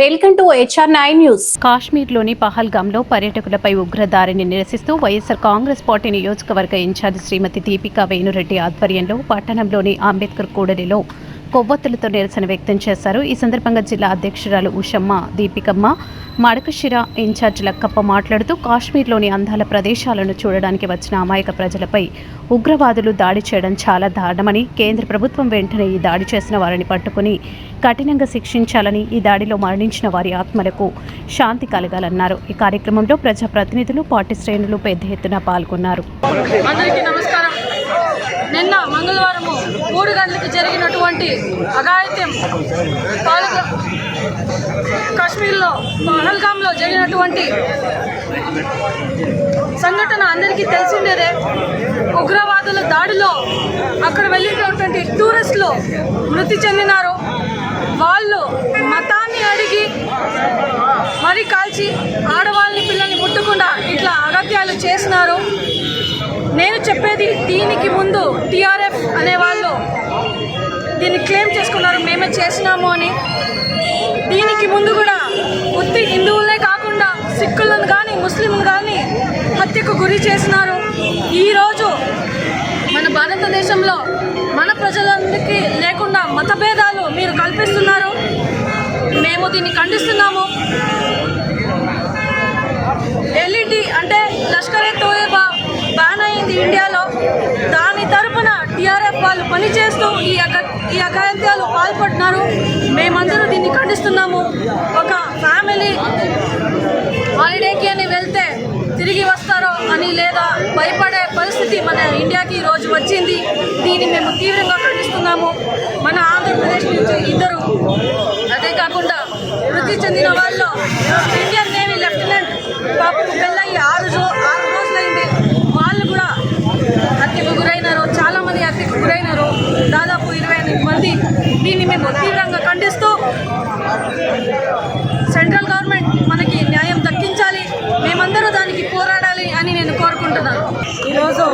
Welcome to HR9 news. కాశ్మీర్లోని పహల్గాంలో పర్యాటకులపై ఉగ్రదాడిని నిరసిస్తూ YSR Congress party నియోజకవర్గ ఇన్ఛార్జ్ శ్రీమతి దీపికా వేణురెడ్డి ఆధ్వర్యంలో పట్టణంలోని అంబేద్కర్ కూడలిలో కొవ్వొత్తులతో నిరసన వ్యక్తం చేశారు. ఈ సందర్భంగా జిల్లా అధ్యక్షురాలు ఉషమ్మ, దీపికమ్మ, మడకశిర ఇన్ఛార్జ్ లక్కప్ప మాట్లాడుతూ కాశ్మీర్లోని అందాల ప్రదేశాలను చూడడానికి వచ్చిన అమాయక ప్రజలపై ఉగ్రవాదులు దాడి చేయడం చాలా దారుణమని, కేంద్ర ప్రభుత్వం వెంటనే ఈ దాడి చేసిన వారిని పట్టుకుని కఠినంగా శిక్షించాలని, ఈ దాడిలో మరణించిన వారి ఆత్మలకు శాంతి కలగాలన్నారు. ఈ కార్యక్రమంలో ప్రజాప్రతినిధులు, పార్టీ శ్రేణులు పెద్ద ఎత్తున పాల్గొన్నారు. నిన్న మంగళవారం 3 గంటలకు జరిగినటువంటి అఘాయిత్యం కాశ్మీర్లో పహల్గాంలో జరిగినటువంటి సంఘటన అందరికీ తెలిసిందేదే. ఉగ్రవాదుల దాడిలో అక్కడ వెళ్ళినటువంటి టూరిస్టులు మృతి చెందినారు. వాళ్ళు మతాన్ని అడిగి మరీ కాల్చి ఆడవాళ్ళని, పిల్లల్ని ముట్టకుండా ఇట్లా అగత్యాలు చేసినారు. నేను చెప్పేది, దీనికి ముందు TRF అనేవాళ్ళు దీన్ని క్లెయిమ్ చేసుకున్నారు, మేమే చేసినాము అని. దీనికి ముందు కూడా ఉత్తి హిందువులనే కాకుండా సిక్కులను కానీ, ముస్లింలు కానీ హత్యకు గురి చేసినారు. ఈరోజు మన భారతదేశంలో మన ప్రజలందరికీ లేకుండా మతభేదాలు మీరు కల్పిస్తున్నారు. మేము దీన్ని ఖండిస్తున్నాము. LET అంటే లష్కర్-e-తోయబా బ్యాన్ అయింది ఇండియాలో. దాని తరపున TRF వాళ్ళు పనిచేస్తూ ఈ అఘాయిత్యాలు పాల్పడుతున్నారు. మేమందరూ దీన్ని ఖండిస్తున్నాము. ఒక ఫ్యామిలీ హాలిడేకి అని వెళ్తే తిరిగి వస్తారో అని లేదా భయపడే పరిస్థితి మన ఇండియాకి ఈరోజు వచ్చింది. దీన్ని మేము తీవ్రంగా ఖండిస్తున్నాము. మన ఆంధ్రప్రదేశ్ నుంచి 2, అదే కాకుండా మృతి చెందిన వాళ్ళు ఇండియన్ నేవీ లెఫ్టినెంట్ పాపకు పెళ్ళయి 6 రోజులైంది. వాళ్ళు కూడా హత్యకు గురైనారు. చాలామంది హత్యకు గురైనారు, దాదాపు 28 మంది. దీన్ని మేము తీవ్రంగా ఖండిస్తూ సెంట్రల్ గవర్నమెంట్ మనకి న్యాయం దక్కించాలి, మేమందరూ దానికి పోరాడాలి అని నేను కోరుకుంటున్నాను. ఈరోజు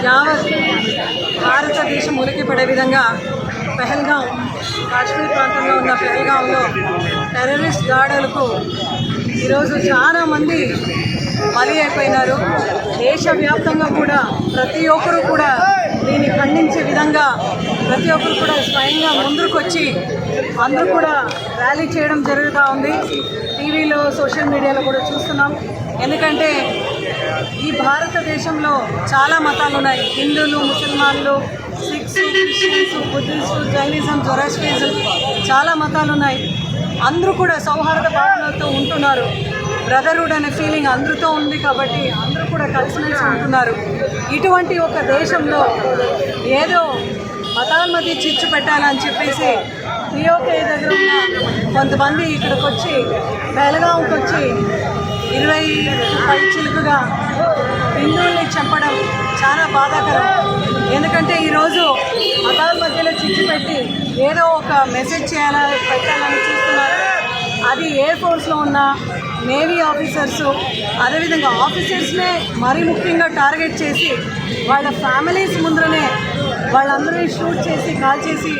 యావత్ భారతదేశం ఉలికిపడే విధంగా పహల్గాం, కాశ్మీర్ ప్రాంతంలో ఉన్న పహల్గాంలో టెర్రరిస్ట్ దాడులకు ఈరోజు చాలామంది బలి అయిపోయినారు. దేశవ్యాప్తంగా కూడా ప్రతి ఒక్కరూ కూడా దీన్ని ఖండించే విధంగా ప్రతి ఒక్కరు కూడా స్వయంగా ముందుకొచ్చి అందరూ కూడా ర్యాలీ చేయడం జరుగుతూ ఉంది. టీవీలో, సోషల్ మీడియాలో కూడా చూస్తున్నాం. ఎందుకంటే ఈ భారతదేశంలో చాలా మతాలు ఉన్నాయి. హిందువులు, ముసల్మాన్లు, సిఖ్స్, క్రిస్టియన్స్, బుద్ధిస్టు, జైనిజం, జొరాస్ట్రిజం, చాలా మతాలు ఉన్నాయి. అందరూ కూడా సౌహార్ద భావనలతో ఉంటున్నారు. బ్రదర్హుడ్ అనే ఫీలింగ్ అందరితో ఉంది కాబట్టి అందరూ కూడా కలిసిమెలిసి ఉంటున్నారు. ఇటువంటి ఒక దేశంలో ఏదో మతాల మధ్య చిచ్చు పెట్టాలని చెప్పేసి POK దగ్గర ఉన్న కొంతమంది ఇక్కడికి వచ్చి పహల్గాంకి వచ్చి 20 చిలుకుగా హిందువుల్ని చంపడం చాలా బాధాకరం. ఎందుకంటే ఈరోజు మతాల మధ్యలో చిచ్చు పెట్టి ఏదో ఒక మెసేజ్ పెట్టాలని చూస్తున్నారు. అది ఎయిర్ ఫోర్స్లో ఉన్న నేవీ ఆఫీసర్సు, అదేవిధంగా ఆఫీసర్స్నే మరీ ముఖ్యంగా టార్గెట్ చేసి వాళ్ళ ఫ్యామిలీస్ ముందరనే వాళ్ళందరూ షూట్ చేసి, కాల్ చేసి,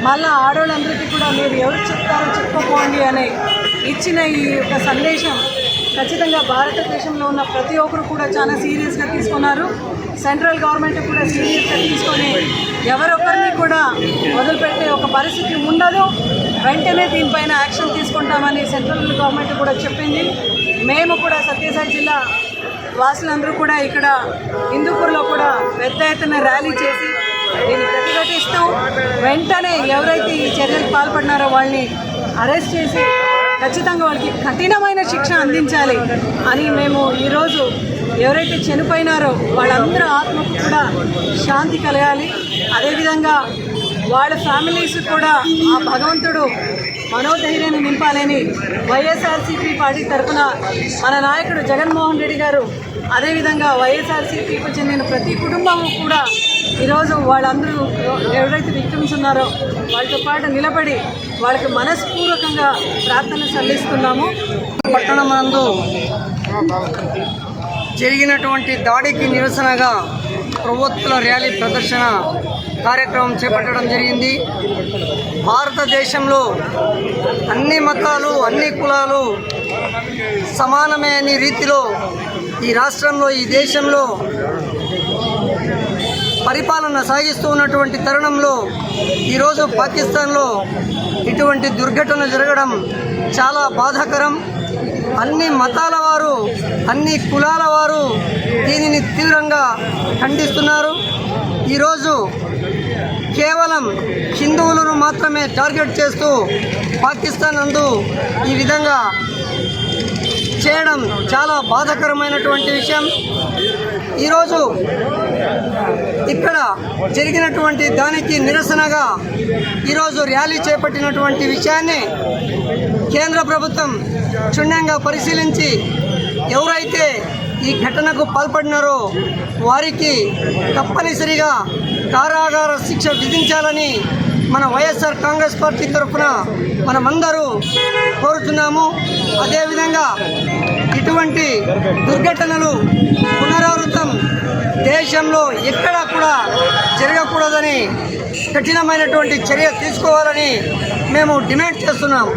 మళ్ళీ ఆడవాళ్ళందరికీ కూడా మీరు ఎవరు చెప్తారో చెప్పుకోండి అని ఇచ్చిన ఈ యొక్క సందేశం ఖచ్చితంగా భారతదేశంలో ఉన్న ప్రతి ఒక్కరు కూడా చాలా సీరియస్గా తీసుకున్నారు. సెంట్రల్ గవర్నమెంట్ కూడా సీరియస్గా తీసుకొని ఎవరొకరిని కూడా వదిలిపెట్టే ఒక పరిస్థితి ఉండదు. వెంటనే దీనిపైన యాక్షన్ తీసుకుంటామని సెంట్రల్ గవర్నమెంట్ కూడా చెప్పింది. మేము కూడా సత్యసాయి జిల్లా వాసులందరూ కూడా ఇక్కడ హిందూపూర్లో కూడా పెద్ద ఎత్తున ర్యాలీ చేసి దీన్ని ప్రతిఘటిస్తూ వెంటనే ఎవరైతే ఈ చర్యలకు పాల్పడినారో వాళ్ళని అరెస్ట్ చేసి ఖచ్చితంగా వాళ్ళకి కఠినమైన శిక్ష అందించాలి అని మేము ఈరోజు ఎవరైతే చనిపోయినారో వాళ్ళందరూ ఆత్మకు కూడా శాంతి కలగాలి. అదేవిధంగా వాళ్ళ ఫ్యామిలీస్ కూడా ఆ భగవంతుడు మనోధైర్యాన్ని నింపాలని వైఎస్ఆర్సీపీ పార్టీ తరఫున మన నాయకుడు జగన్మోహన్ రెడ్డి గారు, అదేవిధంగా వైఎస్ఆర్సీపీకి చెందిన ప్రతి కుటుంబము కూడా ఈరోజు వాళ్ళందరూ ఎవరైతే విక్టిమ్స్ ఉన్నారో వాళ్ళతో పాటు నిలబడి వాళ్ళకి మనస్పూర్వకంగా ప్రార్థన సల్లిస్తున్నాము. పట్టణం నందు జరిగినటువంటి దాడికి నిరసనగా ప్రభుత్వ ర్యాలీ ప్రదర్శన కార్యక్రమం చేపట్టడం జరిగింది. భారతదేశంలో అన్ని మతాలు అన్ని కులాలు సమానమే అనే రీతిలో ఈ రాష్ట్రంలో ఈ దేశంలో పరిపాలన సాగిస్తూ ఉన్నటువంటి తరుణంలో ఈరోజు పాకిస్తాన్లో ఇటువంటి దుర్ఘటన జరగడం చాలా బాధాకరం. అన్ని మతాల వారు అన్ని కులాల వారు దీనిని తీవ్రంగా ఖండిస్తున్నారు. ఈరోజు కేవలం హిందువులను మాత్రమే టార్గెట్ చేస్తూ పాకిస్తాన్ నందు ఈ విధంగా చేయడం చాలా బాధాకరమైనటువంటి విషయం. ఈరోజు ఇక్కడ జరిగినటువంటి దానికి నిరసనగా ఈరోజు ర్యాలీ చేపట్టినటువంటి విషయాన్ని కేంద్ర ప్రభుత్వం క్షుణ్ణంగా పరిశీలించి ఎవరైతే ఈ ఘటనకు పాల్పడినారో వారికి తప్పనిసరిగా కారాగార శిక్ష విధించాలని మన వైఎస్ఆర్ కాంగ్రెస్ పార్టీ తరఫున మనమందరూ కోరుతున్నాము. అదేవిధంగా ఇటువంటి దుర్ఘటనలు పునరావృతం దేశంలో ఎక్కడా కూడా జరగకూడదని కఠినమైనటువంటి చర్య తీసుకోవాలని మేము డిమాండ్ చేస్తున్నాము.